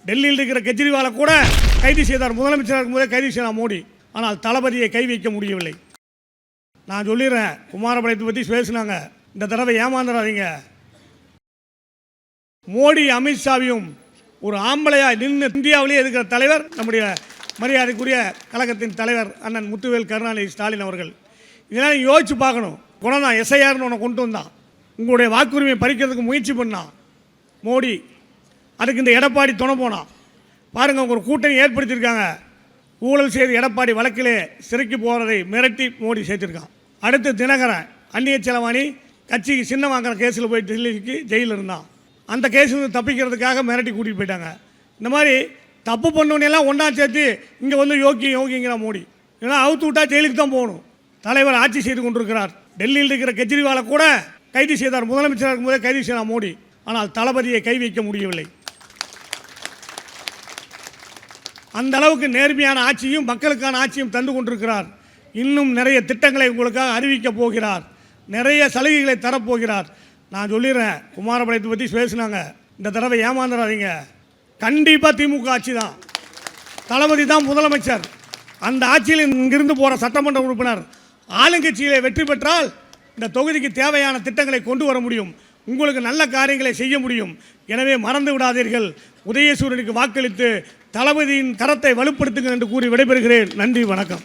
டெல்லியில் இருக்கிற கெஜ்ரிவாலை கூட கைது செய்தார். முதலமைச்சராக இருக்கும்போதே கைது செய்தார் மோடி. ஆனால் தளபதியை கை வைக்க முடியவில்லை. நான் சொல்லிடுறேன், குமாரபாளையத்தை பற்றி பேசினாங்க. இந்த தடவை ஏமாந்துடாதீங்க. மோடி அமித்ஷாவையும் ஒரு ஆம்பளையா நின்று இந்தியாவிலேயே இருக்கிற தலைவர் நம்முடைய மரியாதைக்குரிய கழகத்தின் தலைவர் அண்ணன் முத்துவேல் கருணாநிதி ஸ்டாலின் அவர்கள். இதெல்லாம் யோசிச்சு பார்க்கணும். குணம் தான் எஸ்ஐஆர்னு ஒன்று கொண்டு வந்தான். உங்களுடைய வாக்குரிமையை பறிக்கிறதுக்கு முயற்சி பண்ணான் மோடி. அதுக்கு இந்த எடப்பாடி துணை போனான். பாருங்கள், ஒரு கூட்டணி ஏற்படுத்தியிருக்காங்க. ஊழல் செய்து எடப்பாடி வழக்கிலே சிறைக்கு போகிறதை மிரட்டி மோடி சேர்த்திருக்கான். அடுத்து தினகரன் அந்நிய செலவாணி கட்சிக்கு சின்ன வாங்குற கேஸில் போய் டெல்லிக்கு ஜெயிலில் இருந்தான். அந்த கேஸில் தப்பிக்கிறதுக்காக மிரட்டி கூட்டிகிட்டு போயிட்டாங்க. இந்த மாதிரி தப்பு பண்ணவனையெல்லாம் ஒன்றா சேர்த்து இங்கே வந்து யோகிங்கிற மோடி. ஏன்னா அவுத்து விட்டா ஜெயிலுக்கு தான் போகணும். தலைவர் ஆட்சி செய்து கொண்டிருக்கிறார். டெல்லியில் இருக்கிற கெஜ்ரிவாலை கூட கைது செய்தார். முதலமைச்சராக இருக்கும்போதே கைது செய்தார் மோடி. ஆனால் தளபதியை கை வைக்க முடியவில்லை. அந்த அளவுக்கு நேர்மையான ஆட்சியும் மக்களுக்கான ஆட்சியும் தந்து கொண்டிருக்கிறார். இன்னும் நிறைய திட்டங்களை உங்களுக்காக அறிவிக்கப் போகிறார். நிறைய சலுகைகளை தரப்போகிறார். நான் சொல்லிடுறேன், குமாரபாளையத்தை பற்றி பேசினாங்க. இந்த தடவை ஏமாந்துடாதீங்க. கண்டிப்பாக திமுக ஆட்சி தான். தளபதி தான் முதலமைச்சர். அந்த ஆட்சியில் இங்கிருந்து போகிற சட்டமன்ற உறுப்பினர் ஆளுங்கட்சியிலே வெற்றி பெற்றால் இந்த தொகுதிக்கு தேவையான திட்டங்களை கொண்டு வர முடியும். உங்களுக்கு நல்ல காரியங்களை செய்ய முடியும். எனவே மறந்து விடாதீர்கள். உதயசூரியனுக்கு வாக்களித்து தளபதியின் கரத்தை வலுப்படுத்துங்கள் என்று கூறி விடைபெறுகிறேன். நன்றி, வணக்கம்.